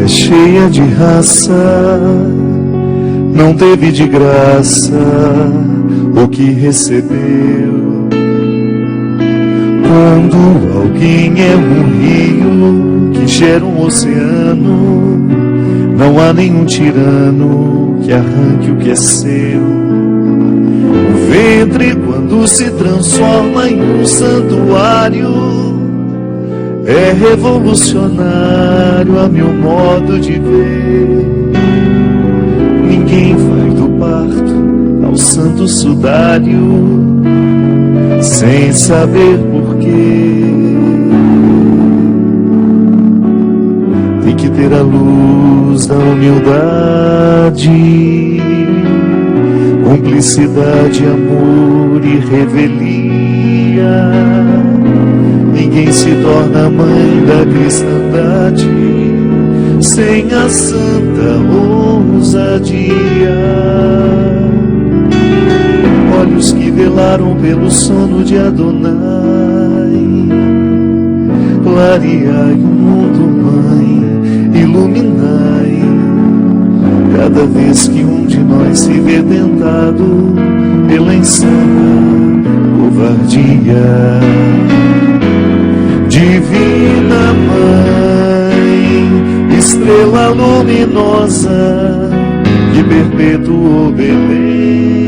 é cheia de raça, não teve de graça o que recebeu. Quando alguém é um rio que gera um oceano, não há nenhum tirano que arranque o que é seu. O ventre, quando se transforma em um santuário, é revolucionário a meu modo de ver. Ninguém vai do parto ao santo sudário sem saber porquê. Tem que ter a luz da humildade, cumplicidade, amor e revelia. Ninguém se torna mãe da cristandade sem a santa ousadia. Olhos que velaram pelo sono de Adonai, clareai o mundo, mãe, iluminai. Cada vez que um de nós se vê tentado pela insana covardia. Divina Mãe, estrela luminosa que perpetuou Belém,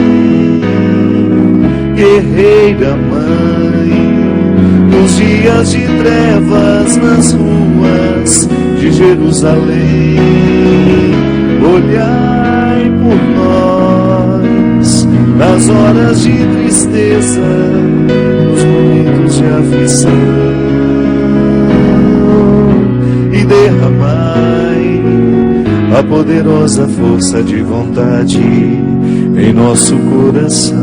guerreira Mãe, nos dias de trevas nas ruas de Jerusalém, olhai por nós nas horas de tristeza, nos momentos de aflição, e derramai a poderosa força de vontade em nosso coração.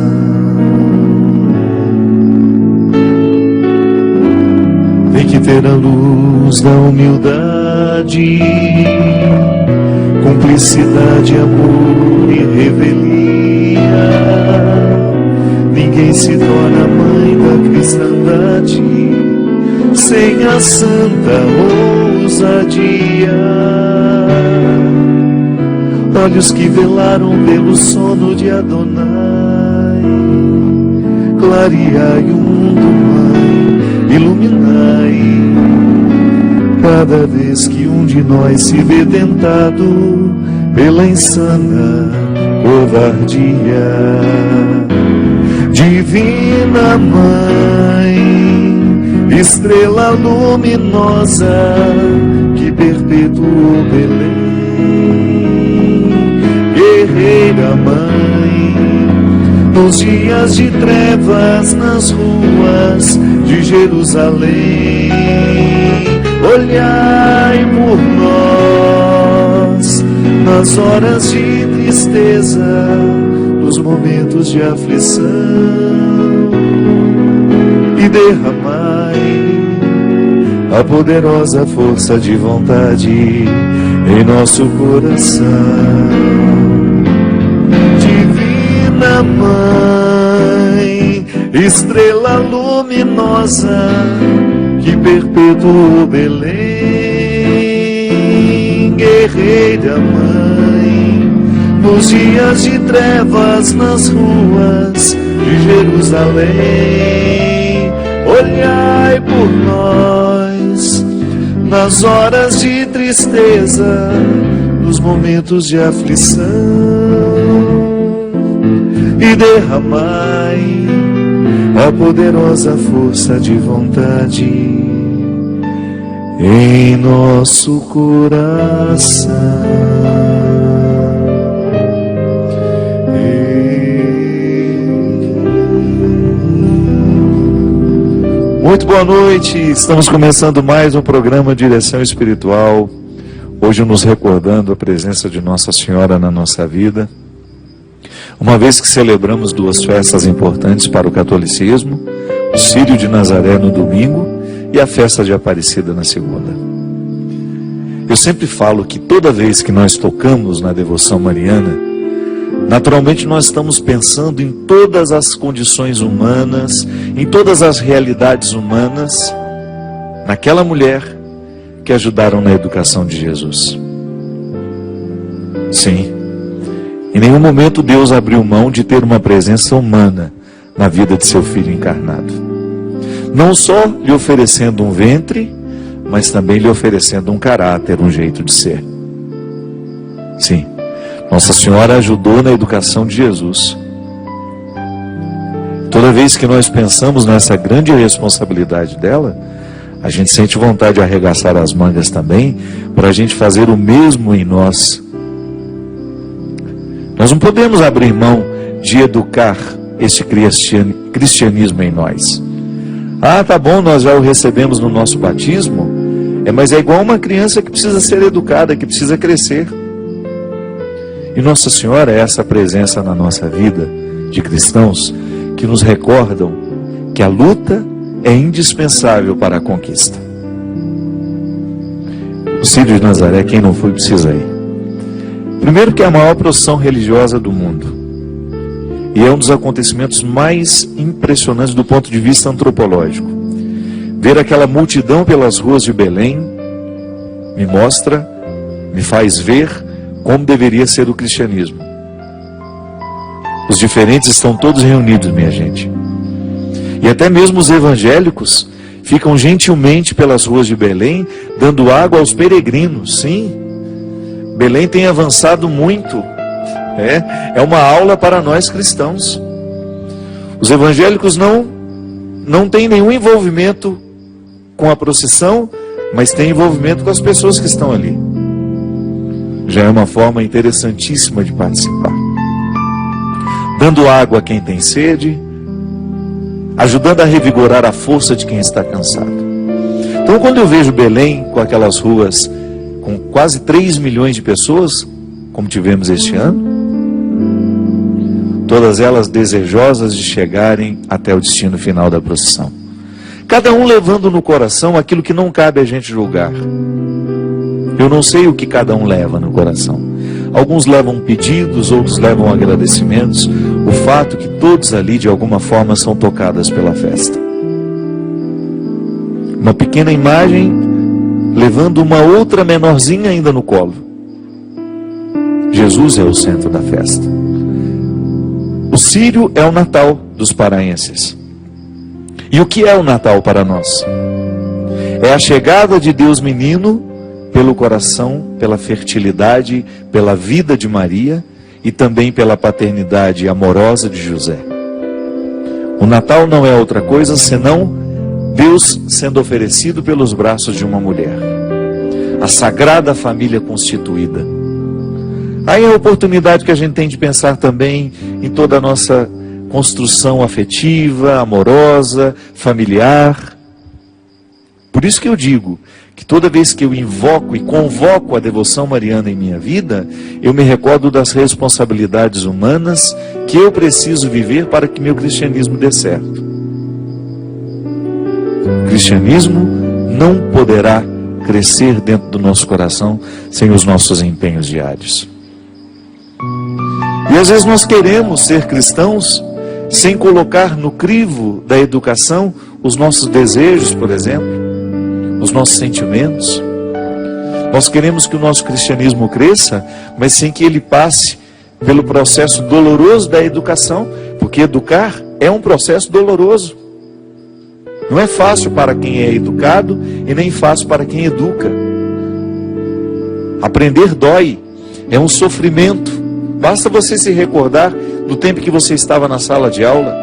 Tem que ter a luz da humildade, cumplicidade, amor e revelia. Ninguém se torna mãe da cristandade sem a santa ousadia. Olhos que velaram pelo sono de Adonai, clareai o mundo, mãe, iluminai. Cada vez que um de nós se vê tentado pela insana covardia. Divina Mãe, estrela luminosa que perpetuou Belém, guerreira Mãe, nos dias de trevas nas ruas de Jerusalém, olhai por nós nas horas de tristeza, nos momentos de aflição, e derramai a poderosa força de vontade em nosso coração. Divina Mãe, estrela luminosa que perpetuou Belém, guerreira Mãe, nos dias de trevas nas ruas de Jerusalém, olhai por nós nas horas de tristeza, nos momentos de aflição, e derramai a poderosa força de vontade em nosso coração. Muito boa noite, estamos começando mais um programa Direção Espiritual, hoje nos recordando a presença de Nossa Senhora na nossa vida, uma vez que celebramos duas festas importantes para o catolicismo, o Círio de Nazaré no domingo e a festa de Aparecida na segunda. Eu sempre falo que toda vez que nós tocamos na devoção mariana, naturalmente nós estamos pensando em todas as condições humanas, em todas as realidades humanas, naquela mulher que ajudaram na educação de Jesus. Sim. Em nenhum momento Deus abriu mão de ter uma presença humana na vida de seu Filho encarnado. Não só lhe oferecendo um ventre, mas também lhe oferecendo um caráter, um jeito de ser. Sim, Nossa Senhora ajudou na educação de Jesus. Toda vez que nós pensamos nessa grande responsabilidade dela, a gente sente vontade de arregaçar as mangas também, para a gente fazer o mesmo em nós. Nós não podemos abrir mão de educar este cristianismo em nós. Ah, tá bom, nós já o recebemos no nosso batismo, mas é igual uma criança que precisa ser educada, que precisa crescer. E Nossa Senhora é essa presença na nossa vida de cristãos que nos recordam que a luta é indispensável para a conquista. O Círio de Nazaré, quem não foi, precisa ir. Primeiro que é a maior procissão religiosa do mundo. E é um dos acontecimentos mais impressionantes do ponto de vista antropológico. Ver aquela multidão pelas ruas de Belém me faz ver como deveria ser o cristianismo. Os diferentes estão todos reunidos, minha gente. E até mesmo os evangélicos ficam gentilmente pelas ruas de Belém, dando água aos peregrinos. Sim, Belém tem avançado muito. É uma aula para nós cristãos. Os evangélicos não têm nenhum envolvimento com a procissão, mas têm envolvimento com as pessoas que estão ali. Já é uma forma interessantíssima de participar. Dando água a quem tem sede, ajudando a revigorar a força de quem está cansado. Então, quando eu vejo Belém com aquelas ruas com quase 3 milhões de pessoas, como tivemos este ano, todas elas desejosas de chegarem até o destino final da procissão. Cada um levando no coração aquilo que não cabe a gente julgar. Eu não sei o que cada um leva no coração. Alguns levam pedidos, outros levam agradecimentos. O fato é que todos ali, de alguma forma, são tocadas pela festa. Uma pequena imagem levando uma outra menorzinha ainda no colo. Jesus é o centro da festa. O Círio é o Natal dos paraenses. E o que é o Natal para nós? É a chegada de Deus menino pelo coração, pela fertilidade, pela vida de Maria e também pela paternidade amorosa de José. O Natal não é outra coisa senão Deus sendo oferecido pelos braços de uma mulher. A sagrada família constituída. Aí é a oportunidade que a gente tem de pensar também em toda a nossa construção afetiva, amorosa, familiar. Por isso que eu digo que toda vez que eu invoco e convoco a devoção mariana em minha vida, eu me recordo das responsabilidades humanas que eu preciso viver para que meu cristianismo dê certo. O cristianismo não poderá crescer dentro do nosso coração sem os nossos empenhos diários. E às vezes nós queremos ser cristãos sem colocar no crivo da educação os nossos desejos, por exemplo, os nossos sentimentos. Nós queremos que o nosso cristianismo cresça, mas sem que ele passe pelo processo doloroso da educação, porque educar é um processo doloroso. Não é fácil para quem é educado e nem fácil para quem educa. Aprender dói, é um sofrimento. Basta você se recordar do tempo que você estava na sala de aula,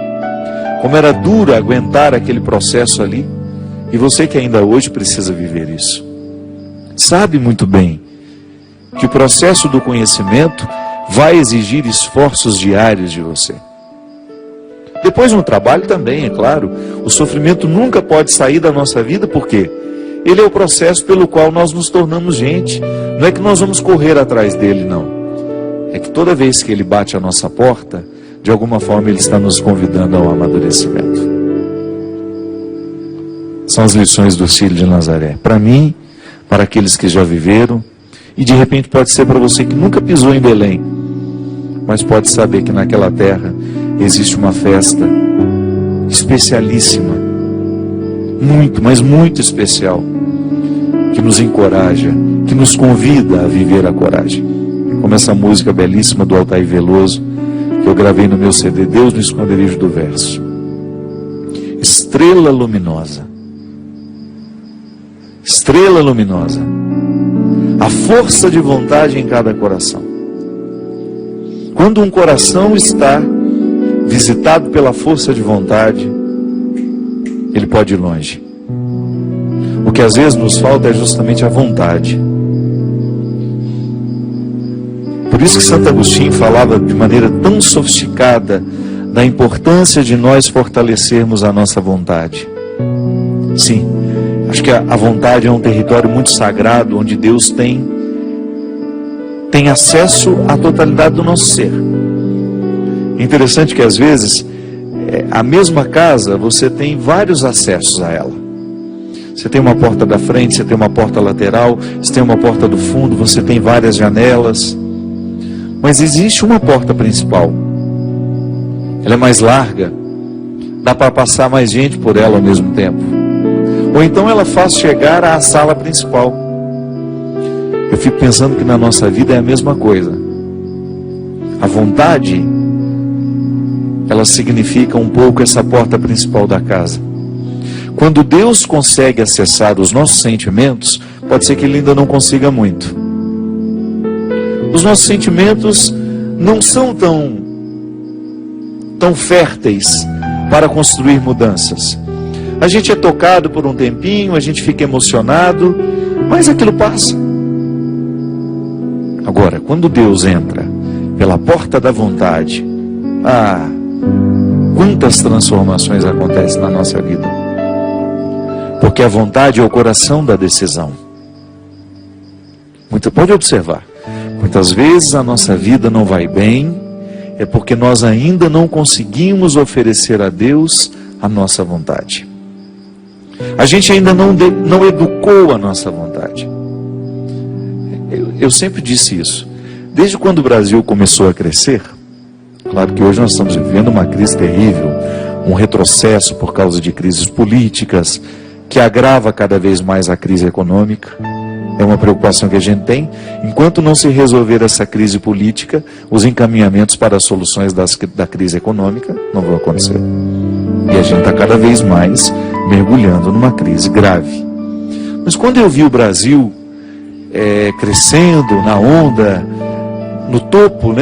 como era duro aguentar aquele processo ali. E você que ainda hoje precisa viver isso, sabe muito bem que o processo do conhecimento vai exigir esforços diários de você. Depois no trabalho também, é claro, o sofrimento nunca pode sair da nossa vida, porque ele é o processo pelo qual nós nos tornamos gente. Não é que nós vamos correr atrás dele, não. É que toda vez que ele bate a nossa porta, de alguma forma ele está nos convidando ao amadurecimento. São as lições do Círio de Nazaré. Para mim, para aqueles que já viveram, e de repente pode ser para você que nunca pisou em Belém, mas pode saber que naquela terra existe uma festa especialíssima, muito, mas muito especial, que nos encoraja, que nos convida a viver a coragem. como essa música belíssima do Altair Veloso, que eu gravei no meu CD, Deus no Esconderijo do Verso. Estrela luminosa. Estrela luminosa. A força de vontade em cada coração. Quando um coração está visitado pela força de vontade, ele pode ir longe. O que às vezes nos falta é justamente a vontade. Por isso que Santo Agostinho falava de maneira tão sofisticada da importância de nós fortalecermos a nossa vontade. Sim, acho que a vontade é um território muito sagrado, onde Deus tem acesso à totalidade do nosso ser. É interessante que às vezes, a mesma casa, você tem vários acessos a ela. Você tem uma porta da frente, você tem uma porta lateral, você tem uma porta do fundo, você tem várias janelas. Mas existe uma porta principal. Ela é mais larga, dá para passar mais gente por ela ao mesmo tempo. Ou então ela faz chegar à sala principal. Eu fico pensando que na nossa vida é a mesma coisa. A vontade, ela significa um pouco essa porta principal da casa. Quando Deus consegue acessar os nossos sentimentos, pode ser que Ele ainda não consiga muito. Os nossos sentimentos não são tão férteis para construir mudanças. A gente é tocado por um tempinho, a gente fica emocionado, mas aquilo passa. Agora, quando Deus entra pela porta da vontade, quantas transformações acontecem na nossa vida. Porque a vontade é o coração da decisão. Pode observar, muitas vezes a nossa vida não vai bem, é porque nós ainda não conseguimos oferecer a Deus a nossa vontade. A gente ainda não educou a nossa vontade. Eu sempre disse isso. Desde quando o Brasil começou a crescer, claro que hoje nós estamos vivendo uma crise terrível, um retrocesso por causa de crises políticas, que agrava cada vez mais a crise econômica. É uma preocupação que a gente tem. Enquanto não se resolver essa crise política, os encaminhamentos para as soluções da crise econômica não vão acontecer. E a gente está cada vez mais mergulhando numa crise grave. Mas quando eu vi o Brasil crescendo na onda, no topo,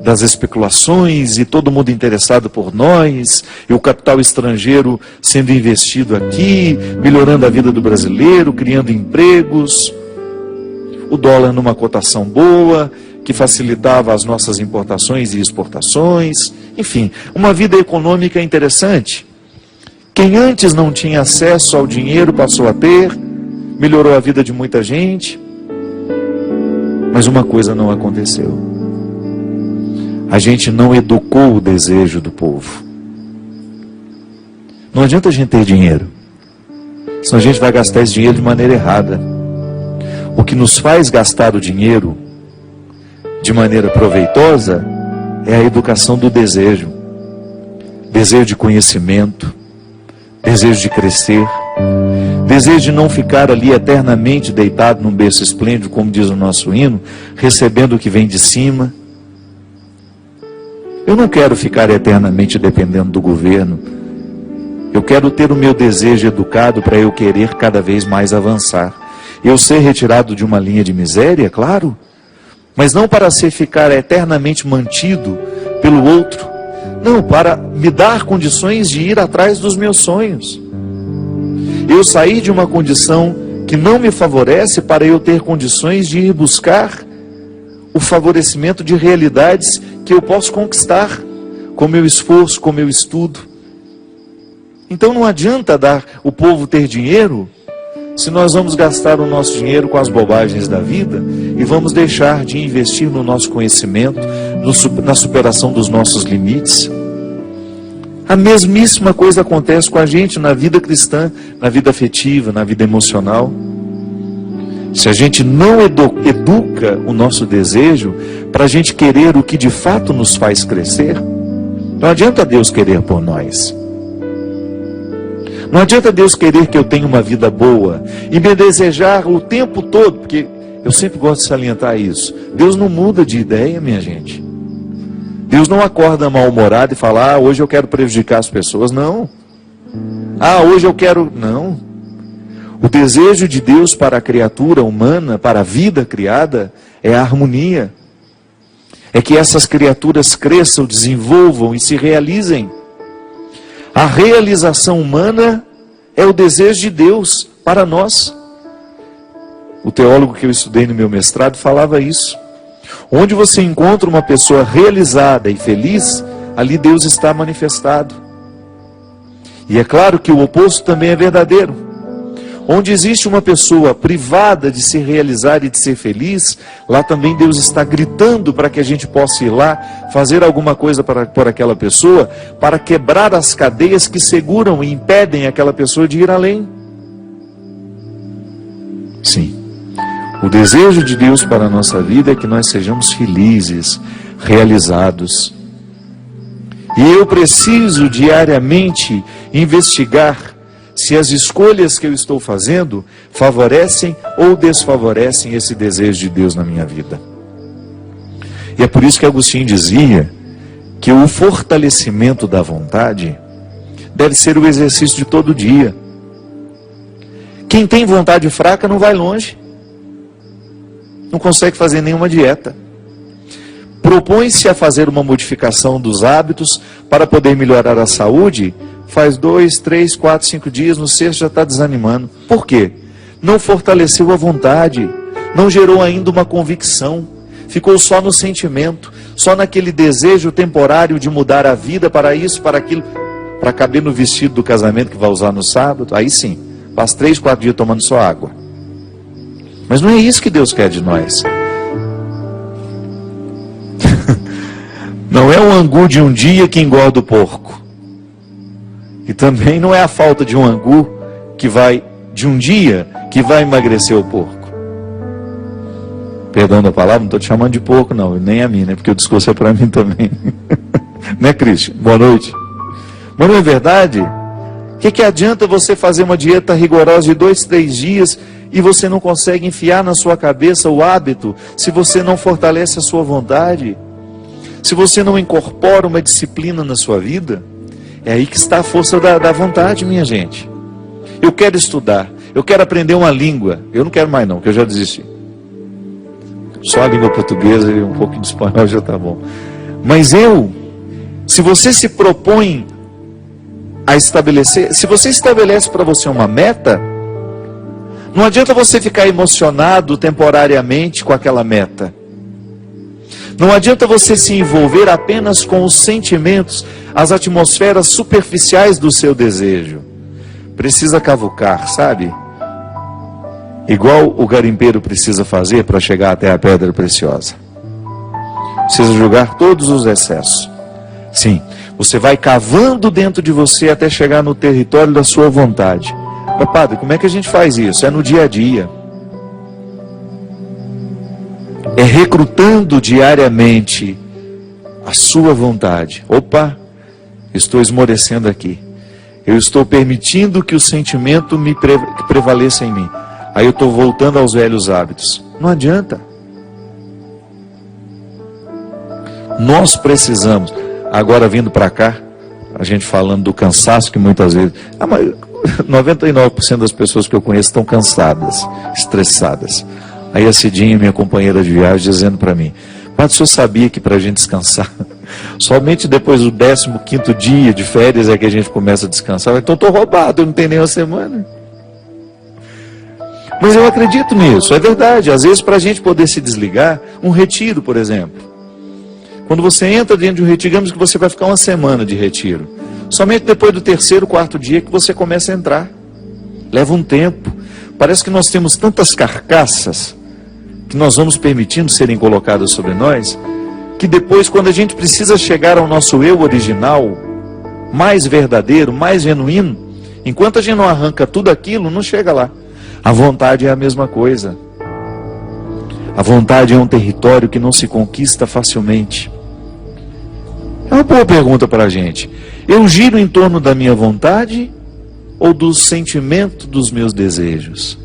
das especulações, e todo mundo interessado por nós, e o capital estrangeiro sendo investido aqui, melhorando a vida do brasileiro, criando empregos, o dólar numa cotação boa, que facilitava as nossas importações e exportações, enfim, uma vida econômica interessante. Quem antes não tinha acesso ao dinheiro passou a ter, melhorou a vida de muita gente, mas uma coisa não aconteceu. A gente não educou o desejo do povo. Não adianta a gente ter dinheiro, senão a gente vai gastar esse dinheiro de maneira errada. O que nos faz gastar o dinheiro de maneira proveitosa é a educação do desejo. Desejo de conhecimento, desejo de crescer, desejo de não ficar ali eternamente deitado num berço esplêndido, como diz o nosso hino, recebendo o que vem de cima. Eu não quero ficar eternamente dependendo do governo. Eu quero ter o meu desejo educado para eu querer cada vez mais avançar. Eu ser retirado de uma linha de miséria, claro, mas não para ficar eternamente mantido pelo outro. Não, para me dar condições de ir atrás dos meus sonhos. Eu sair de uma condição que não me favorece para eu ter condições de ir buscar o favorecimento de realidades que eu posso conquistar com meu esforço, com meu estudo. Então não adianta o povo ter dinheiro se nós vamos gastar o nosso dinheiro com as bobagens da vida e vamos deixar de investir no nosso conhecimento, na superação dos nossos limites. A mesmíssima coisa acontece com a gente na vida cristã, na vida afetiva, na vida emocional. Se a gente não educa o nosso desejo para a gente querer o que de fato nos faz crescer, não adianta Deus querer por nós. Não adianta Deus querer que eu tenha uma vida boa e me desejar o tempo todo, porque Eu sempre gosto de salientar isso. Deus não muda de ideia, minha gente. Deus não acorda mal-humorado e fala, hoje eu quero prejudicar as pessoas. Não. Hoje eu quero... Não. O desejo de Deus para a criatura humana, para a vida criada, é a harmonia. É que essas criaturas cresçam, desenvolvam e se realizem. A realização humana é o desejo de Deus para nós. O teólogo que eu estudei no meu mestrado falava isso. Onde você encontra uma pessoa realizada e feliz, ali Deus está manifestado. E é claro que o oposto também é verdadeiro. Onde existe uma pessoa privada de se realizar e de ser feliz, lá também Deus está gritando para que a gente possa ir lá, fazer alguma coisa por aquela pessoa, para quebrar as cadeias que seguram e impedem aquela pessoa de ir além. Sim. O desejo de Deus para a nossa vida é que nós sejamos felizes, realizados. E eu preciso diariamente investigar se as escolhas que eu estou fazendo favorecem ou desfavorecem esse desejo de Deus na minha vida. E é por isso que Agostinho dizia que o fortalecimento da vontade deve ser o exercício de todo dia. Quem tem vontade fraca não vai longe. Não consegue fazer nenhuma dieta. Propõe-se a fazer uma modificação dos hábitos para poder melhorar a saúde, faz 2, 3, 4, 5 dias, no sexto já está desanimando. Por quê? Não fortaleceu a vontade, não gerou ainda uma convicção, ficou só no sentimento, só naquele desejo temporário de mudar a vida para isso, para aquilo, para caber no vestido do casamento que vai usar no sábado. Aí sim, faz 3, 4 dias tomando só água. Mas não é isso que Deus quer de nós. Não é o angu de um dia que engorda o porco. E também não é a falta de um angu de um dia que vai emagrecer o porco. Perdão da palavra, não estou te chamando de porco não, nem a mim, né? Porque o discurso é para mim também. Né, Cristian? Boa noite. Mas não é verdade? O que adianta você fazer uma dieta rigorosa de 2, 3 dias e você não consegue enfiar na sua cabeça o hábito, se você não fortalece a sua vontade, se você não incorpora uma disciplina na sua vida? É aí que está a força da vontade, minha gente. Eu quero estudar, eu quero aprender uma língua. Eu não quero mais não, porque eu já desisti. Só a língua portuguesa e um pouquinho de espanhol já está bom. Mas se você se propõe a estabelecer, se você estabelece para você uma meta, não adianta você ficar emocionado temporariamente com aquela meta. Não adianta você se envolver apenas com os sentimentos, as atmosferas superficiais do seu desejo. Precisa cavucar, sabe? Igual o garimpeiro precisa fazer para chegar até a pedra preciosa. Precisa julgar todos os excessos. Sim, você vai cavando dentro de você até chegar no território da sua vontade. Mas, padre, como é que a gente faz isso? É no dia a dia. É recrutando diariamente a sua vontade. Opa, estou esmorecendo aqui. Eu estou permitindo que o sentimento que prevaleça em mim. Aí eu estou voltando aos velhos hábitos. Não adianta. Nós precisamos. Agora vindo para cá, a gente falando do cansaço que muitas vezes... 99% das pessoas que eu conheço estão cansadas, estressadas. Aí a Cidinha, minha companheira de viagem, dizendo para mim: padre, o senhor sabia que para a gente descansar, somente depois do 15º dia de férias é que a gente começa a descansar? Então estou roubado, eu não tenho nem uma semana. Mas eu acredito nisso, é verdade. Às vezes, para a gente poder se desligar, um retiro, por exemplo. Quando você entra dentro de um retiro, digamos que você vai ficar uma semana de retiro. Somente depois do 3º, 4º dia que você começa a entrar. Leva um tempo. Parece que nós temos tantas carcaças que nós vamos permitindo serem colocadas sobre nós, que depois, quando a gente precisa chegar ao nosso eu original, mais verdadeiro, mais genuíno, enquanto a gente não arranca tudo aquilo, não chega lá. A vontade é a mesma coisa. A vontade é um território que não se conquista facilmente. É uma boa pergunta para a gente. Eu giro em torno da minha vontade ou do sentimento dos meus desejos?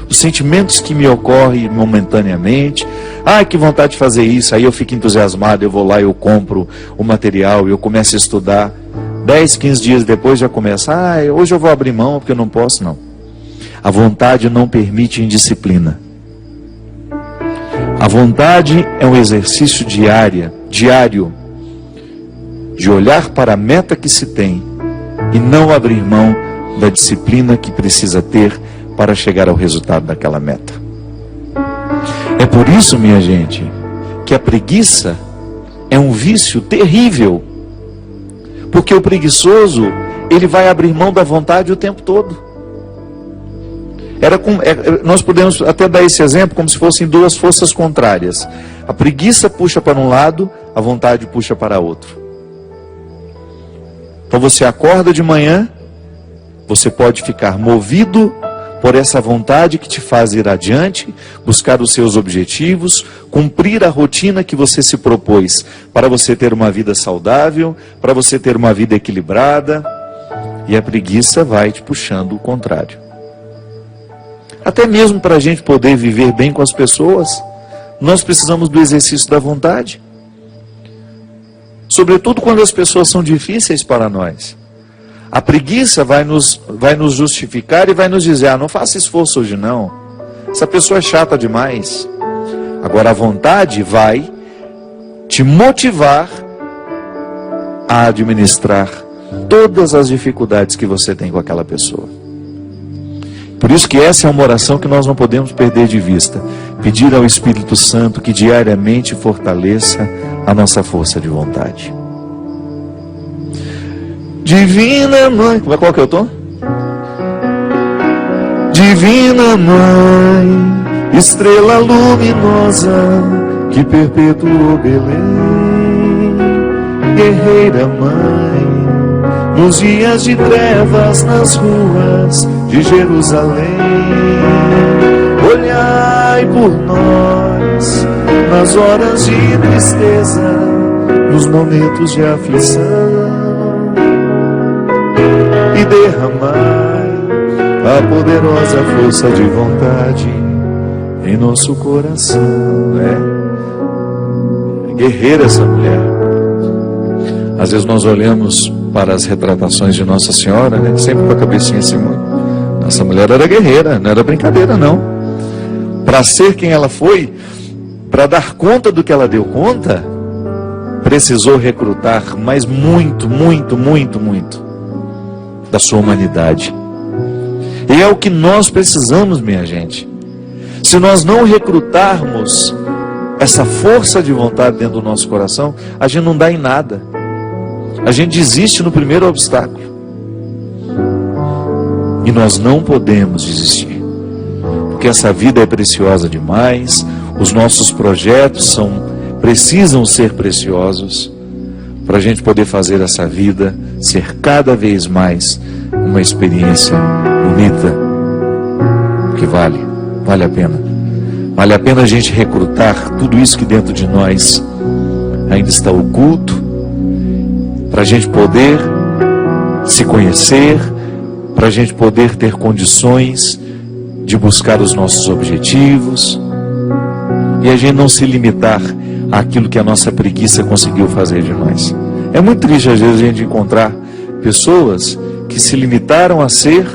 O os sentimentos que me ocorrem momentaneamente. Ah, que vontade de fazer isso. Aí eu fico entusiasmado, eu vou lá, eu compro o material, eu começo a estudar. 10, 15 dias depois já começa, hoje eu vou abrir mão porque eu não posso, não. A vontade não permite indisciplina. A vontade é um exercício diário, de olhar para a meta que se tem e não abrir mão da disciplina que precisa ter para chegar ao resultado daquela meta. É por isso, minha gente, que a preguiça é um vício terrível. Porque o preguiçoso, ele vai abrir mão da vontade o tempo todo. Nós podemos até dar esse exemplo como se fossem duas forças contrárias. A preguiça puxa para um lado, a vontade puxa para outro. Então você acorda de manhã, você pode ficar movido por essa vontade que te faz ir adiante, buscar os seus objetivos, cumprir a rotina que você se propôs para você ter uma vida saudável, para você ter uma vida equilibrada, e a preguiça vai te puxando o contrário. Até mesmo para a gente poder viver bem com as pessoas, nós precisamos do exercício da vontade. Sobretudo quando as pessoas são difíceis para nós. A preguiça vai nos justificar e vai nos dizer, não faça esforço hoje não. Essa pessoa é chata demais. Agora a vontade vai te motivar a administrar todas as dificuldades que você tem com aquela pessoa. Por isso que essa é uma oração que nós não podemos perder de vista. Pedir ao Espírito Santo que diariamente fortaleça a nossa força de vontade. Divina Mãe, qual que é o tom? Divina Mãe, estrela luminosa que perpetuou Belém, guerreira Mãe, nos dias de trevas nas ruas de Jerusalém, olhai por nós nas horas de tristeza, nos momentos de aflição, e derramai a poderosa força de vontade em nosso coração. É guerreira essa mulher. Às vezes nós olhamos para as retratações de Nossa Senhora, né? Sempre com a cabecinha assim. Essa mulher era guerreira, não era brincadeira não. Para ser quem ela foi, para dar conta do que ela deu conta, precisou recrutar, mas muito da sua humanidade. E é o que nós precisamos, minha gente. Se nós não recrutarmos essa força de vontade dentro do nosso coração, a gente não dá em nada. A gente desiste no primeiro obstáculo. E nós não podemos desistir. Porque essa vida é preciosa demais. Os nossos projetos precisam ser preciosos para a gente poder fazer essa vida ser cada vez mais uma experiência bonita, que vale a pena. Vale a pena a gente recrutar tudo isso que dentro de nós ainda está oculto, para a gente poder se conhecer, para a gente poder ter condições de buscar os nossos objetivos, e a gente não se limitar àquilo que a nossa preguiça conseguiu fazer de nós. É muito triste às vezes a gente encontrar pessoas que se limitaram a ser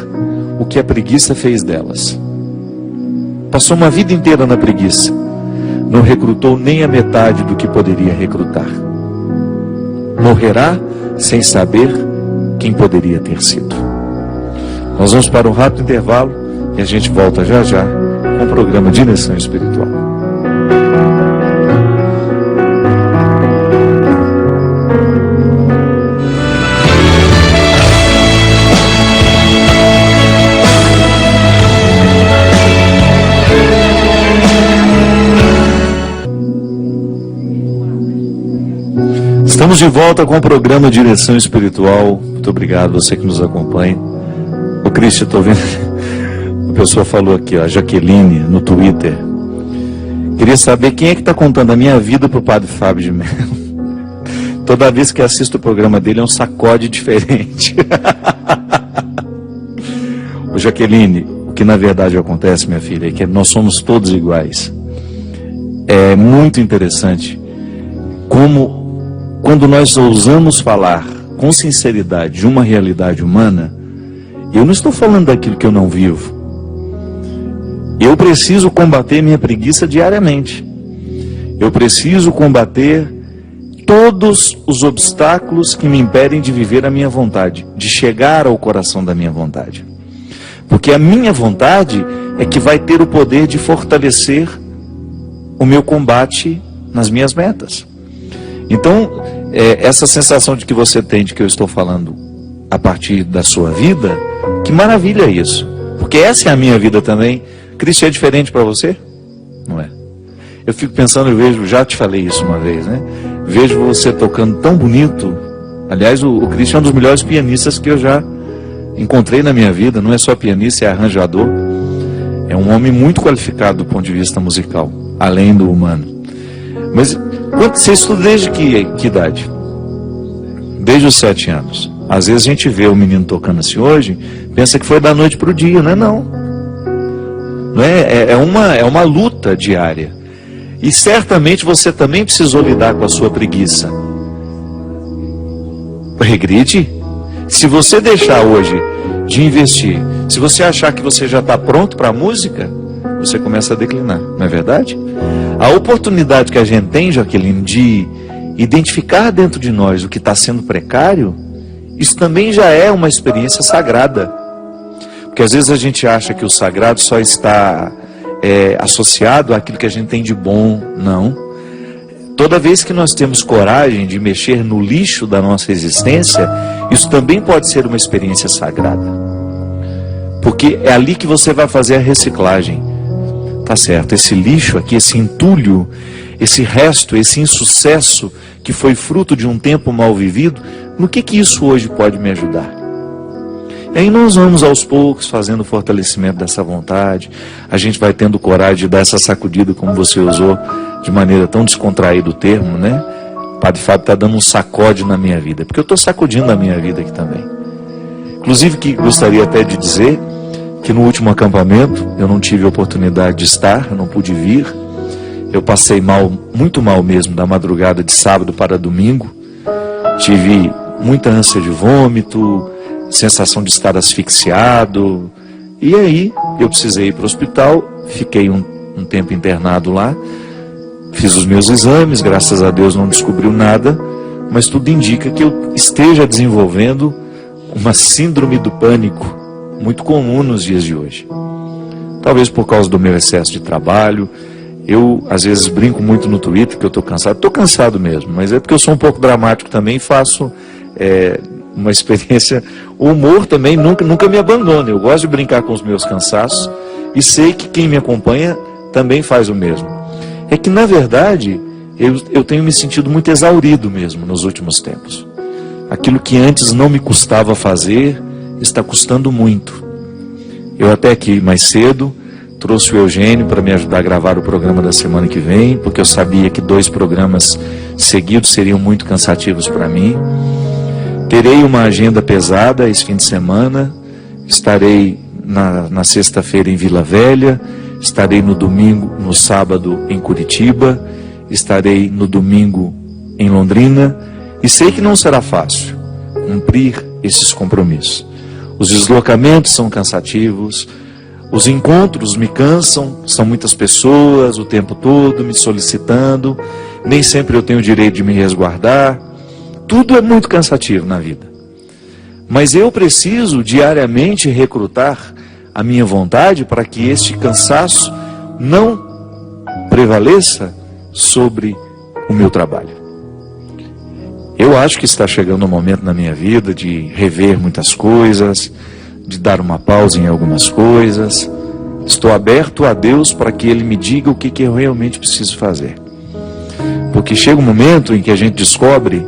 o que a preguiça fez delas. Passou uma vida inteira na preguiça, não recrutou nem a metade do que poderia recrutar. Morrerá sem saber quem poderia ter sido. Nós vamos para um rápido intervalo e a gente volta já já com o programa Direção Espiritual. Estamos de volta com o programa Direção Espiritual. Muito obrigado você que nos acompanha. O Cristian, estou vendo, a pessoa falou aqui, a Jaqueline, no Twitter. Queria saber quem é que está contando a minha vida para o Padre Fábio de Mello. Toda vez que assisto o programa dele é um sacode diferente. Ô Jaqueline, que na verdade acontece, minha filha, é que nós somos todos iguais. É muito interessante como, quando nós ousamos falar com sinceridade de uma realidade humana, eu não estou falando daquilo que eu não vivo. Eu preciso combater minha preguiça diariamente. Eu preciso combater todos os obstáculos que me impedem de viver a minha vontade, de chegar ao coração da minha vontade. Porque a minha vontade é que vai ter o poder de fortalecer o meu combate nas minhas metas. Então, essa sensação de que você tem de que eu estou falando a partir da sua vida, que maravilha isso. Porque essa é a minha vida também. Cristo é diferente para você? Não é? Eu fico pensando, eu vejo, já te falei isso uma vez, né? Vejo você tocando tão bonito. Aliás, o Cristo é um dos melhores pianistas que eu já encontrei na minha vida. Não é só pianista, é arranjador. É um homem muito qualificado do ponto de vista musical, além do humano. Mas você estuda desde que idade? Desde os 7 anos. Às vezes a gente vê o menino tocando assim hoje, pensa que foi da noite para o dia, não é não. Não é? É uma luta diária. E certamente você também precisou lidar com a sua preguiça. Regride. Se você deixar hoje de investir, se você achar que você já está pronto para a música, você começa a declinar, não é verdade? A oportunidade que a gente tem, Jaqueline, de identificar dentro de nós o que está sendo precário, isso também já é uma experiência sagrada. Porque às vezes a gente acha que o sagrado só está associado àquilo que a gente tem de bom. Não. Toda vez que nós temos coragem de mexer no lixo da nossa existência, isso também pode ser uma experiência sagrada. Porque é ali que você vai fazer a reciclagem. Tá certo, esse lixo aqui, esse entulho, esse resto, esse insucesso que foi fruto de um tempo mal vivido, no que isso hoje pode me ajudar? E aí nós vamos aos poucos fazendo o fortalecimento dessa vontade. A gente vai tendo coragem de dar essa sacudida, como você usou, de maneira tão descontraída o termo, né? O Padre Fábio está dando um sacode na minha vida, porque eu estou sacudindo a minha vida aqui também. Inclusive, que gostaria até de dizer que no último acampamento eu não tive oportunidade de estar, eu não pude vir. Eu passei mal, muito mal mesmo, da madrugada de sábado para domingo. Tive muita ânsia de vômito, sensação de estar asfixiado. E aí eu precisei ir para o hospital, fiquei um tempo internado lá. Fiz os meus exames, graças a Deus não descobriu nada, mas tudo indica que eu esteja desenvolvendo uma síndrome do pânico, muito comum nos dias de hoje. Talvez por causa do meu excesso de trabalho. Eu, às vezes, brinco muito no Twitter que eu estou cansado. Estou cansado mesmo, mas é porque eu sou um pouco dramático também e faço uma experiência... O humor também nunca me abandona. Eu gosto de brincar com os meus cansaços e sei que quem me acompanha também faz o mesmo. É que, na verdade, eu tenho me sentido muito exaurido mesmo nos últimos tempos. Aquilo que antes não me custava fazer, está custando muito. Eu até aqui mais cedo trouxe o Eugênio para me ajudar a gravar o programa da semana que vem, porque eu sabia que 2 programas seguidos seriam muito cansativos para mim. Terei uma agenda pesada esse fim de semana. Estarei na sexta-feira em Vila Velha, estarei no sábado em Curitiba, estarei no domingo em Londrina, e sei que não será fácil cumprir esses compromissos. Os deslocamentos são cansativos, os encontros me cansam, são muitas pessoas o tempo todo me solicitando, nem sempre eu tenho o direito de me resguardar. Tudo é muito cansativo na vida. Mas eu preciso diariamente recrutar a minha vontade para que este cansaço não prevaleça sobre o meu trabalho. Eu acho que está chegando um momento na minha vida de rever muitas coisas, de dar uma pausa em algumas coisas. Estou aberto a Deus para que Ele me diga o que eu realmente preciso fazer. Porque chega um momento em que a gente descobre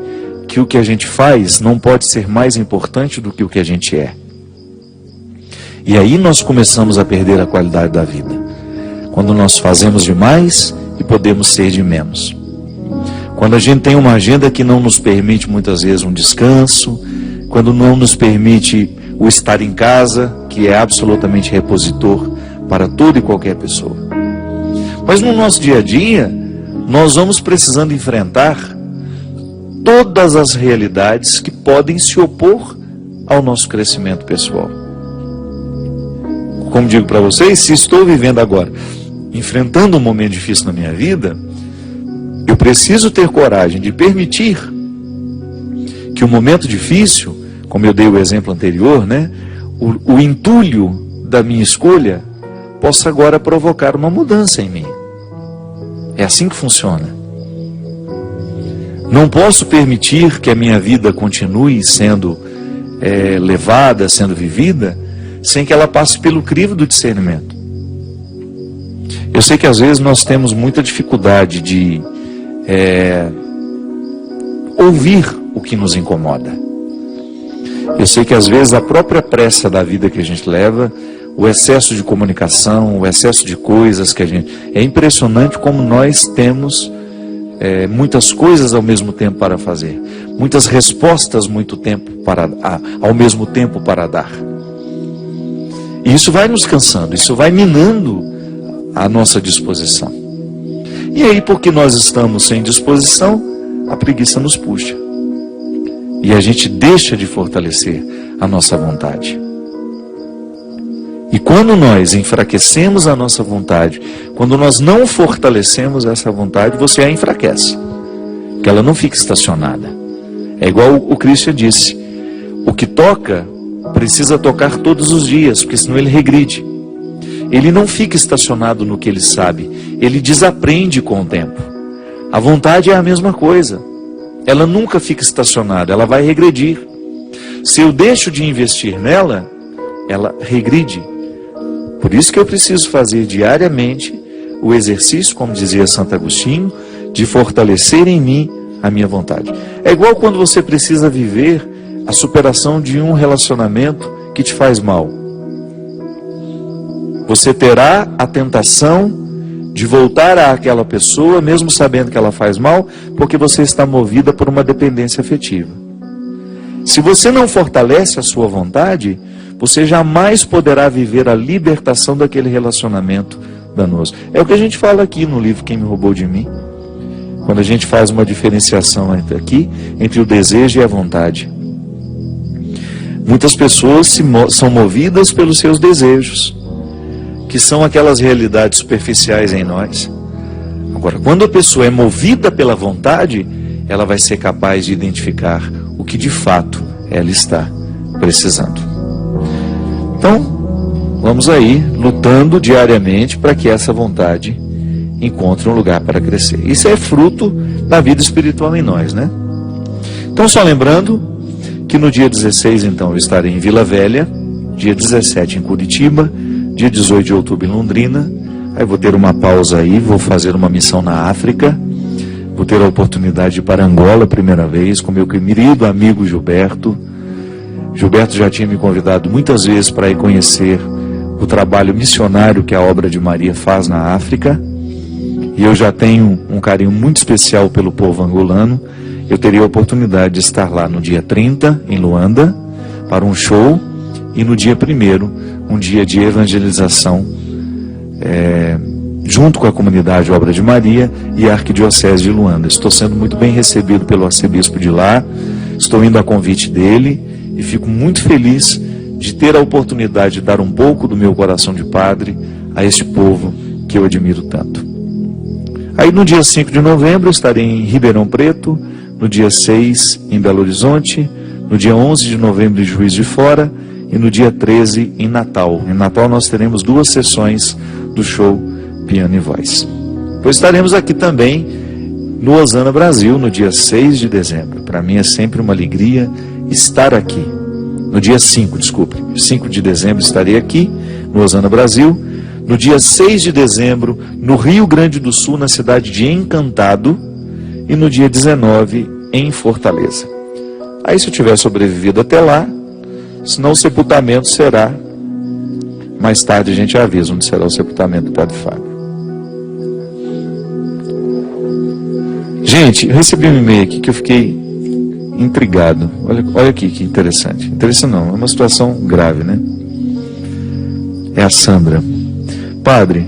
que o que a gente faz não pode ser mais importante do que o que a gente é. E aí nós começamos a perder a qualidade da vida. Quando nós fazemos demais e podemos ser de menos. Quando a gente tem uma agenda que não nos permite muitas vezes um descanso, quando não nos permite o estar em casa, que é absolutamente repositor para toda e qualquer pessoa. Mas no nosso dia a dia, nós vamos precisando enfrentar todas as realidades que podem se opor ao nosso crescimento pessoal. Como digo para vocês, se estou vivendo agora, enfrentando um momento difícil na minha vida, eu preciso ter coragem de permitir que o momento difícil, como eu dei o exemplo anterior, né, o entulho da minha escolha possa agora provocar uma mudança em mim. É assim que funciona. Não posso permitir que a minha vida continue sendo levada, sendo vivida, sem que ela passe pelo crivo do discernimento. Eu sei que às vezes nós temos muita dificuldade de ouvir o que nos incomoda. Eu sei que às vezes a própria pressa da vida que a gente leva, o excesso de comunicação, o excesso de coisas que a gente... É impressionante como nós temos muitas coisas ao mesmo tempo para fazer, muitas respostas ao mesmo tempo para dar. E isso vai nos cansando, isso vai minando a nossa disposição. E aí, porque nós estamos sem disposição, a preguiça nos puxa. E a gente deixa de fortalecer a nossa vontade. E quando nós enfraquecemos a nossa vontade, quando nós não fortalecemos essa vontade, você a enfraquece. Porque ela não fica estacionada. É igual o Christian disse, o que toca, precisa tocar todos os dias, porque senão ele regride. Ele não fica estacionado no que ele sabe, ele desaprende com o tempo. A vontade é a mesma coisa. Ela nunca fica estacionada, ela vai regredir. Se eu deixo de investir nela, ela regride. Por isso que eu preciso fazer diariamente o exercício, como dizia Santo Agostinho, de fortalecer em mim a minha vontade. É igual quando você precisa viver a superação de um relacionamento que te faz mal. Você terá a tentação de voltar àquela pessoa, mesmo sabendo que ela faz mal, porque você está movida por uma dependência afetiva. Se você não fortalece a sua vontade, você jamais poderá viver a libertação daquele relacionamento danoso. É o que a gente fala aqui no livro Quem Me Roubou de Mim. Quando a gente faz uma diferenciação entre o desejo e a vontade. Muitas pessoas são movidas pelos seus desejos, que são aquelas realidades superficiais em nós. Agora, quando a pessoa é movida pela vontade, ela vai ser capaz de identificar o que de fato ela está precisando. Então, vamos aí lutando diariamente para que essa vontade encontre um lugar para crescer. Isso é fruto da vida espiritual em nós, né? Então, só lembrando que no dia 16, então, eu estarei em Vila Velha, dia 17 em Curitiba, dia 18 de outubro em Londrina. Aí vou ter uma pausa aí, vou fazer uma missão na África, vou ter a oportunidade de ir para Angola a primeira vez, com meu querido amigo Gilberto. Gilberto já tinha me convidado muitas vezes para ir conhecer o trabalho missionário que a Obra de Maria faz na África. E eu já tenho um carinho muito especial pelo povo angolano. Eu teria a oportunidade de estar lá no dia 30, em Luanda, para um show. E no dia 1º, um dia de evangelização, junto com a comunidade Obra de Maria e a Arquidiocese de Luanda. Estou sendo muito bem recebido pelo arcebispo de lá. Estou indo a convite dele. E fico muito feliz de ter a oportunidade de dar um pouco do meu coração de padre a este povo que eu admiro tanto. Aí no dia 5 de novembro eu estarei em Ribeirão Preto, no dia 6 em Belo Horizonte, no dia 11 de novembro em Juiz de Fora e no dia 13 em Natal. Em Natal nós teremos 2 sessões do show Piano e Voz. Pois estaremos aqui também no Osana Brasil, no dia 6 de dezembro. Para mim é sempre uma alegria estar aqui. No dia 5 de dezembro estarei aqui, no Osana Brasil. No dia 6 de dezembro, no Rio Grande do Sul, na cidade de Encantado. E no dia 19, em Fortaleza. Aí se eu tiver sobrevivido até lá, senão o sepultamento será... Mais tarde a gente avisa onde será o sepultamento do Padre Fábio. Gente, eu recebi um e-mail aqui que eu fiquei intrigado. Olha aqui que interessante. Interessante não, é uma situação grave, né? É a Sandra. Padre,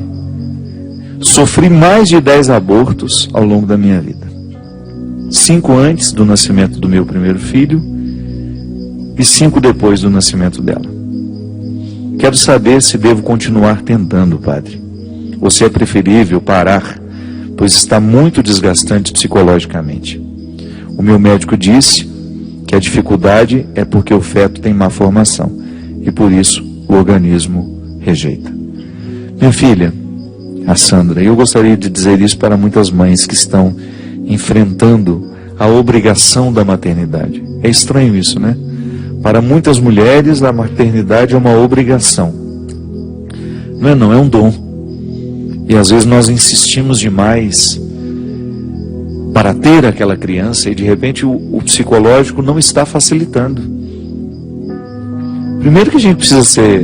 sofri mais de 10 abortos ao longo da minha vida. 5 antes do nascimento do meu primeiro filho e 5 depois do nascimento dela. Quero saber se devo continuar tentando, padre, ou se é preferível parar, pois está muito desgastante psicologicamente. O meu médico disse que a dificuldade é porque o feto tem má formação e por isso o organismo rejeita. Minha filha, a Sandra, eu gostaria de dizer isso para muitas mães que estão enfrentando a obrigação da maternidade. É estranho isso, né? Para muitas mulheres, a maternidade é uma obrigação. Não, é um dom. E às vezes nós insistimos demais para ter aquela criança e de repente o psicológico não está facilitando. Primeiro que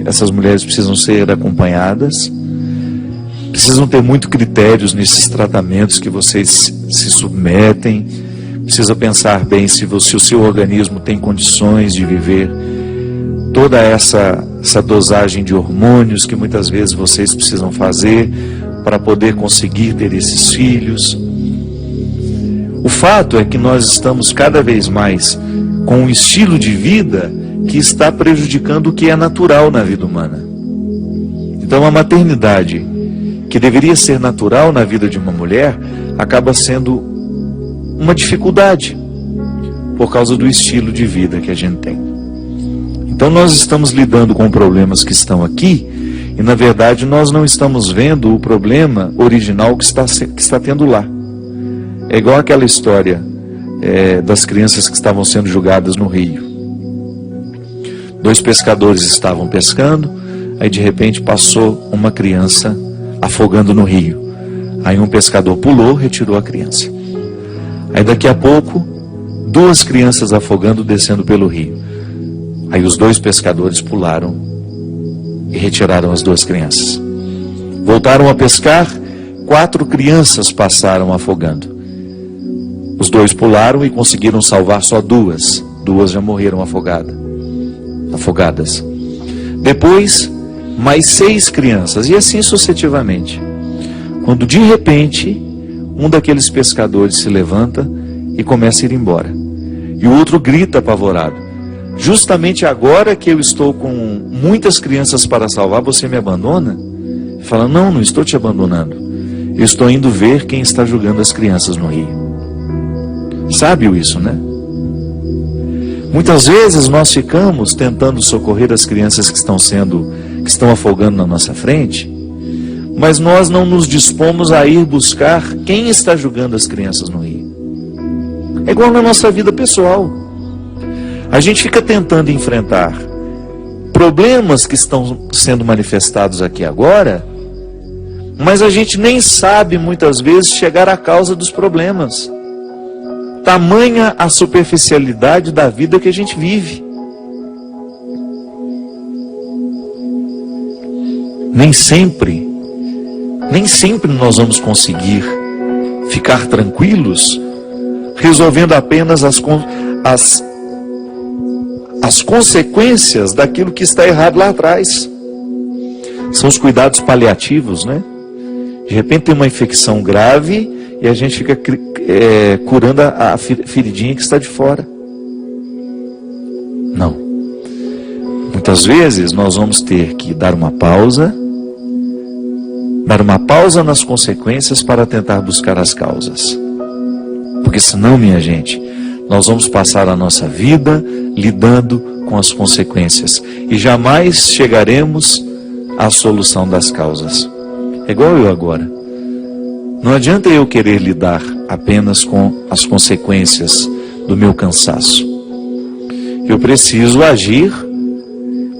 essas mulheres precisam ser acompanhadas, precisam ter muito critérios nesses tratamentos que vocês se submetem, precisa pensar bem se o seu organismo tem condições de viver toda essa dosagem de hormônios que muitas vezes vocês precisam fazer para poder conseguir ter esses filhos. O fato é que nós estamos cada vez mais com um estilo de vida que está prejudicando o que é natural na vida humana. Então a maternidade, que deveria ser natural na vida de uma mulher, acaba sendo uma dificuldade por causa do estilo de vida que a gente tem. Então nós estamos lidando com problemas que estão aqui e na verdade nós não estamos vendo o problema original que está tendo lá. É igual aquela história das crianças que estavam sendo julgadas no rio. 2 pescadores estavam pescando, aí de repente passou uma criança afogando no rio. Aí um pescador pulou, retirou a criança. Aí daqui a pouco, 2 crianças afogando, descendo pelo rio. Aí os 2 pescadores pularam e retiraram as 2 crianças. Voltaram a pescar, 4 crianças passaram afogando. Os 2 pularam e conseguiram salvar só 2. 2 já morreram afogadas. Depois, mais 6 crianças, e assim sucessivamente. Quando de repente, um daqueles pescadores se levanta e começa a ir embora. E o outro grita apavorado: justamente agora que eu estou com muitas crianças para salvar, você me abandona? Ele fala: não estou te abandonando. Eu estou indo ver quem está julgando as crianças no rio. Sábio isso, né? Muitas vezes nós ficamos tentando socorrer as crianças que estão afogando na nossa frente, mas nós não nos dispomos a ir buscar quem está julgando as crianças no rio. É igual na nossa vida pessoal. A gente fica tentando enfrentar problemas que estão sendo manifestados aqui agora, mas a gente nem sabe muitas vezes chegar à causa dos problemas. Tamanha a superficialidade da vida que a gente vive. Nem sempre nós vamos conseguir ficar tranquilos resolvendo apenas as consequências daquilo que está errado lá atrás. São os cuidados paliativos, né? De repente tem uma infecção grave e a gente fica curando a feridinha que está de fora. Não. Muitas vezes nós vamos ter que dar uma pausa nas consequências para tentar buscar as causas. Porque senão, minha gente, nós vamos passar a nossa vida lidando com as consequências e jamais chegaremos à solução das causas. É igual eu agora. Não adianta eu querer lidar apenas com as consequências do meu cansaço. Eu preciso agir,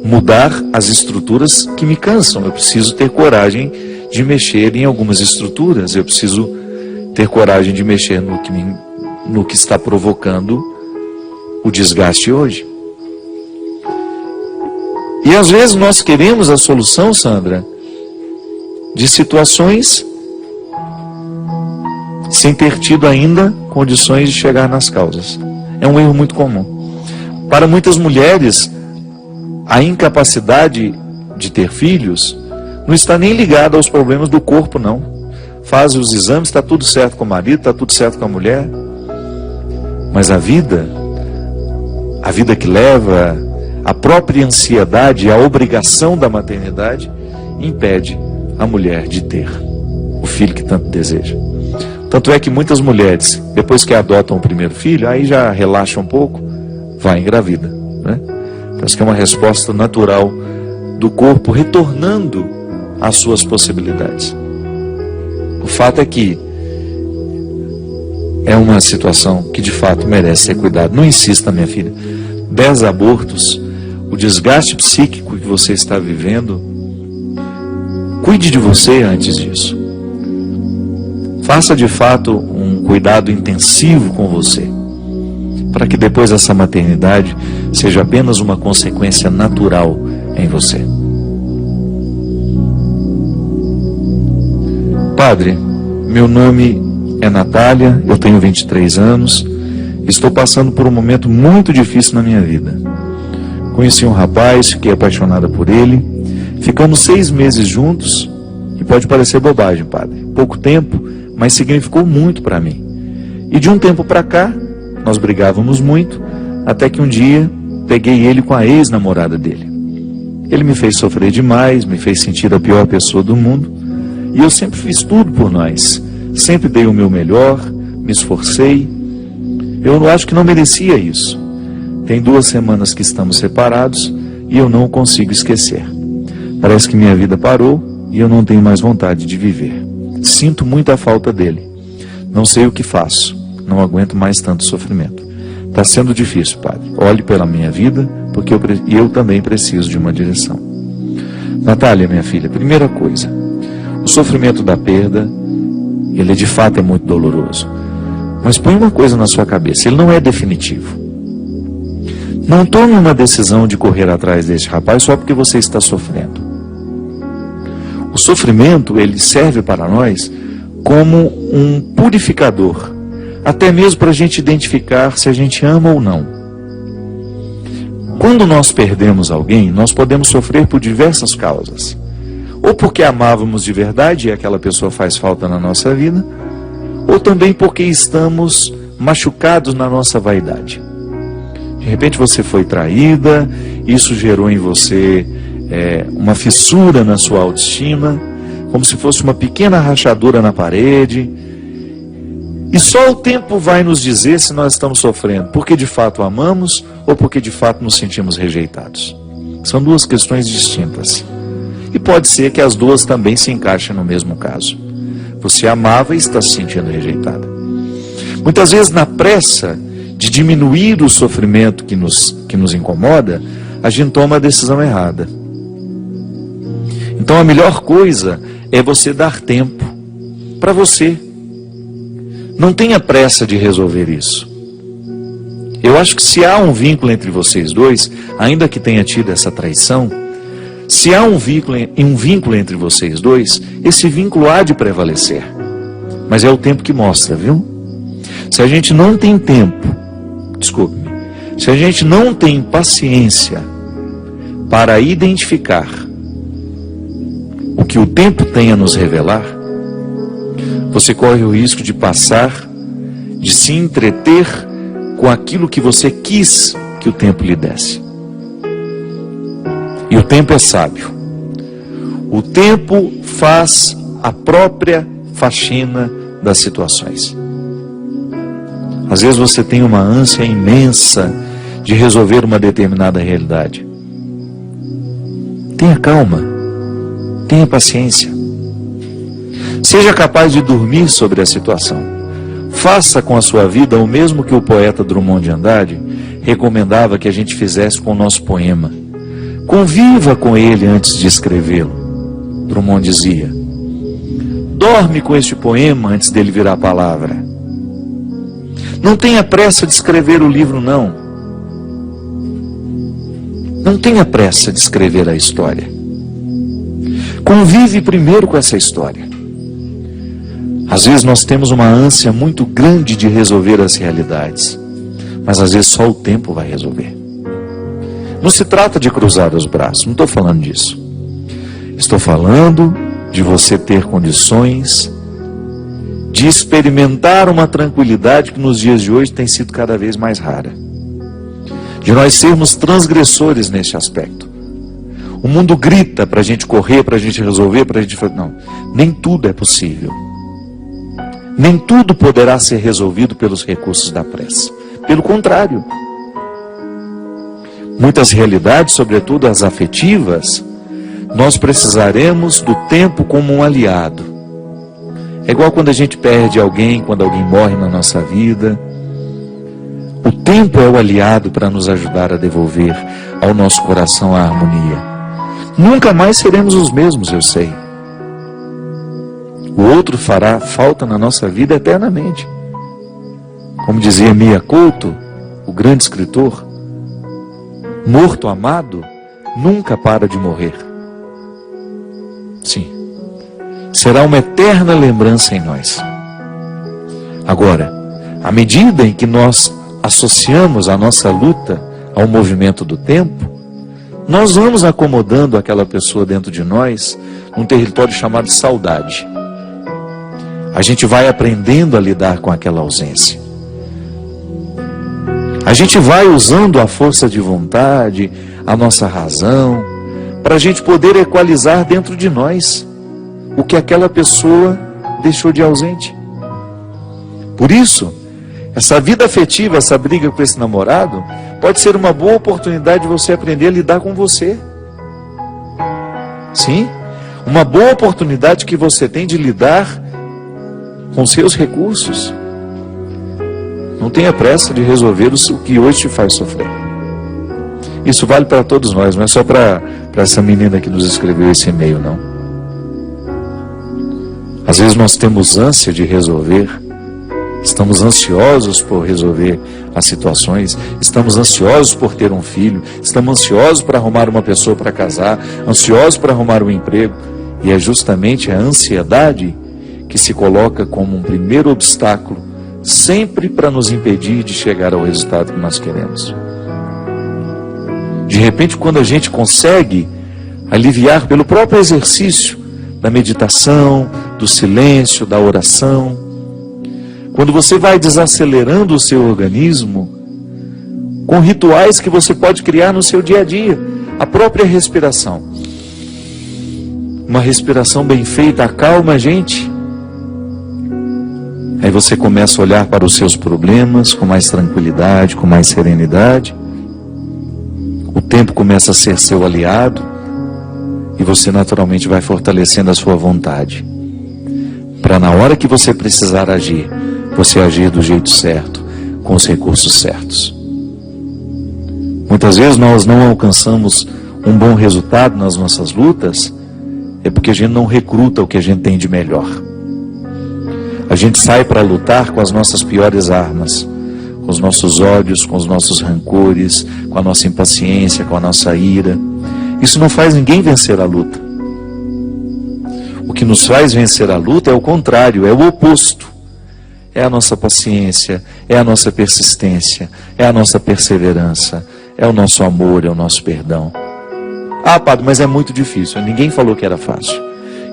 mudar as estruturas que me cansam. Eu preciso ter coragem de mexer em algumas estruturas. Eu preciso ter coragem de mexer no que está provocando o desgaste hoje. E às vezes nós queremos a solução, Sandra, de situações sem ter tido ainda condições de chegar nas causas. É um erro muito comum. Para muitas mulheres, a incapacidade de ter filhos não está nem ligada aos problemas do corpo, não. Faz os exames, está tudo certo com o marido, está tudo certo com a mulher. Mas a vida que leva a própria ansiedade, a obrigação da maternidade, impede a mulher de ter o filho que tanto deseja. Tanto é que muitas mulheres, depois que adotam o primeiro filho, aí já relaxa um pouco, vai engravida, né? Parece que é uma resposta natural do corpo retornando às suas possibilidades. O fato é que é uma situação que de fato merece ser cuidado. Não insista, minha filha. 10 abortos, o desgaste psíquico que você está vivendo, cuide de você antes disso. Faça de fato um cuidado intensivo com você, para que depois essa maternidade seja apenas uma consequência natural em você. Padre, meu nome é Natália, eu tenho 23 anos, estou passando por um momento muito difícil na minha vida. Conheci um rapaz, fiquei apaixonada por ele, ficamos 6 meses juntos, e pode parecer bobagem, padre, pouco tempo, mas significou muito para mim. E de um tempo para cá, nós brigávamos muito, até que um dia peguei ele com a ex-namorada dele. Ele me fez sofrer demais, me fez sentir a pior pessoa do mundo, e eu sempre fiz tudo por nós. Sempre dei o meu melhor, me esforcei. Eu acho que não merecia isso. Tem 2 semanas que estamos separados e eu não o consigo esquecer. Parece que minha vida parou e eu não tenho mais vontade de viver. Sinto muita falta dele. Não sei o que faço. Não aguento mais tanto sofrimento. Está sendo difícil, padre. Olhe pela minha vida, porque eu também preciso de uma direção. Natália, minha filha, primeira coisa, o sofrimento da perda, ele de fato é muito doloroso. Mas põe uma coisa na sua cabeça, ele não é definitivo. Não tome uma decisão de correr atrás desse rapaz só porque você está sofrendo. O sofrimento, ele serve para nós como um purificador, até mesmo para a gente identificar se a gente ama ou não. Quando nós perdemos alguém, nós podemos sofrer por diversas causas. Ou porque amávamos de verdade e aquela pessoa faz falta na nossa vida, ou também porque estamos machucados na nossa vaidade. De repente você foi traída, isso gerou em você uma fissura na sua autoestima, como se fosse uma pequena rachadura na parede. E só o tempo vai nos dizer se nós estamos sofrendo porque de fato amamos ou porque de fato nos sentimos rejeitados. São 2 questões distintas. E pode ser que as 2 também se encaixem no mesmo caso. Você amava e está se sentindo rejeitada. Muitas vezes, na pressa de diminuir o sofrimento que nos incomoda, a gente toma a decisão errada. Então a melhor coisa é você dar tempo para você. Não tenha pressa de resolver isso. Eu acho que se há um vínculo entre vocês dois, ainda que tenha tido essa traição, se há um vínculo entre vocês dois, esse vínculo há de prevalecer. Mas é o tempo que mostra, viu? Se a gente não tem tempo, desculpe-me, se a gente não tem paciência para identificar o que o tempo tem a nos revelar, você corre o risco de de se entreter com aquilo que você quis que o tempo lhe desse. E o tempo é sábio. O tempo faz a própria faxina das situações. Às vezes você tem uma ânsia imensa de resolver uma determinada realidade. Tenha calma. Tenha paciência. Seja capaz de dormir sobre a situação. Faça com a sua vida o mesmo que o poeta Drummond de Andrade recomendava que a gente fizesse com o nosso poema. Conviva com ele antes de escrevê-lo. Drummond dizia: dorme com este poema antes dele virar palavra. Não tenha pressa de escrever o livro, não. Não tenha pressa de escrever a história. Convive primeiro com essa história. Às vezes nós temos uma ânsia muito grande de resolver as realidades. mas às vezes só o tempo vai resolver. Não se trata de cruzar os braços, não estou falando disso. Estou falando de você ter condições de experimentar uma tranquilidade que nos dias de hoje tem sido cada vez mais rara. De nós sermos transgressores neste aspecto. O mundo grita para a gente correr, para a gente resolver, para a gente fazer. Não, nem tudo é possível. Nem tudo poderá ser resolvido pelos recursos da pressa. Pelo contrário. Muitas realidades, sobretudo as afetivas, nós precisaremos do tempo como um aliado. É igual quando a gente perde alguém, quando alguém morre na nossa vida. O tempo é o aliado para nos ajudar a devolver ao nosso coração a harmonia. Nunca mais seremos os mesmos, eu sei. O outro fará falta na nossa vida eternamente. Como dizia Mia Couto, o grande escritor, morto amado nunca para de morrer. Sim, será uma eterna lembrança em nós. Agora, à medida em que nós associamos a nossa luta ao movimento do tempo, nós vamos acomodando aquela pessoa dentro de nós num território chamado saudade. A gente vai aprendendo a lidar com aquela ausência. A gente vai usando a força de vontade, a nossa razão, para a gente poder equalizar dentro de nós o que aquela pessoa deixou de ausente. Por isso, essa vida afetiva, essa briga com esse namorado, pode ser uma boa oportunidade de você aprender a lidar com você. Sim, uma boa oportunidade que você tem de lidar com seus recursos. Não tenha pressa de resolver o que hoje te faz sofrer. Isso vale para todos nós, não é só para essa menina que nos escreveu esse e-mail, não. Às vezes nós temos ânsia de resolver, estamos ansiosos por resolver as situações, estamos ansiosos por ter um filho, estamos ansiosos para arrumar uma pessoa para casar, ansiosos para arrumar um emprego, e é justamente a ansiedade que se coloca como um primeiro obstáculo, sempre para nos impedir de chegar ao resultado que nós queremos. De repente, quando a gente consegue aliviar pelo próprio exercício da meditação, do silêncio, da oração, quando você vai desacelerando o seu organismo, com rituais que você pode criar no seu dia a dia, a própria respiração. Uma respiração bem feita acalma a gente. Aí você começa a olhar para os seus problemas com mais tranquilidade, com mais serenidade. O tempo começa a ser seu aliado e você naturalmente vai fortalecendo a sua vontade. Para na hora que você precisar agir, você agir do jeito certo, com os recursos certos. Muitas vezes nós não alcançamos um bom resultado nas nossas lutas, é porque a gente não recruta o que a gente tem de melhor. A gente sai para lutar com as nossas piores armas, com os nossos ódios, com os nossos rancores, com a nossa impaciência, com a nossa ira. Isso não faz ninguém vencer a luta. O que nos faz vencer a luta é o contrário, é o oposto. É a nossa paciência, é a nossa persistência, é a nossa perseverança, é o nosso amor, é o nosso perdão. Ah, padre, mas é muito difícil. Ninguém falou que era fácil.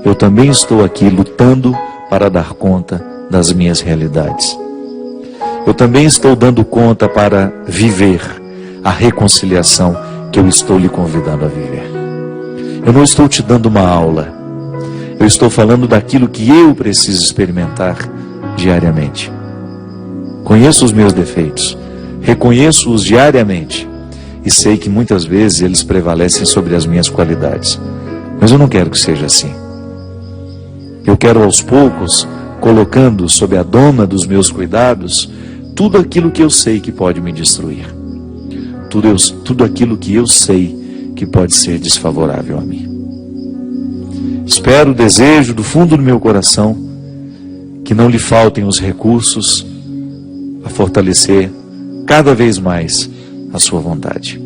Eu também estou aqui lutando para dar conta das minhas realidades. Eu também estou dando conta para viver a reconciliação que eu estou lhe convidando a viver. Eu não estou te dando uma aula. Eu estou falando daquilo que eu preciso experimentar diariamente. Conheço os meus defeitos, reconheço-os diariamente e sei que muitas vezes eles prevalecem sobre as minhas qualidades. Mas eu não quero que seja assim. Eu quero aos poucos, colocando sob a doma dos meus cuidados, tudo aquilo que eu sei que pode me destruir. Tudo aquilo que eu sei que pode ser desfavorável a mim. Espero, desejo do fundo do meu coração que não lhe faltem os recursos a fortalecer cada vez mais a sua vontade.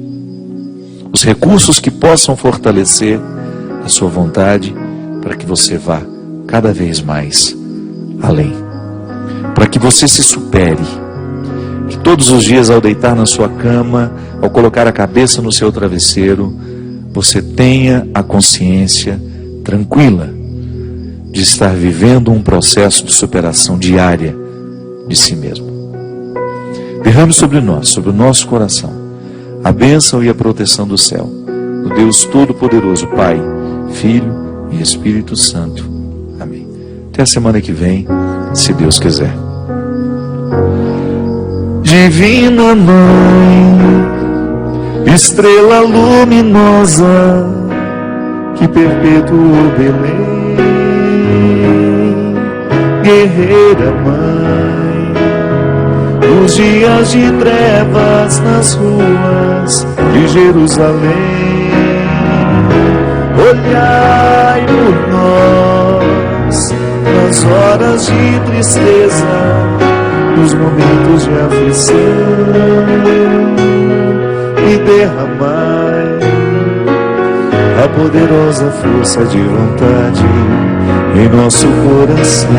Os recursos que possam fortalecer a sua vontade para que você vá cada vez mais além. Para que você se supere, que todos os dias ao deitar na sua cama, ao colocar a cabeça no seu travesseiro, você tenha a consciência tranquila de estar vivendo um processo de superação diária de si mesmo. Derrame sobre nós, sobre o nosso coração, a bênção e a proteção do céu, do Deus Todo-Poderoso, Pai, Filho e Espírito Santo. Amém. Até a semana que vem, se Deus quiser. Divina Mãe, estrela luminosa que perpetuou Belém, guerreira Mãe, nos dias de trevas nas ruas de Jerusalém, olhai por nós nas horas de tristeza, nos momentos de aflição, e derramai a poderosa força de vontade em nosso coração.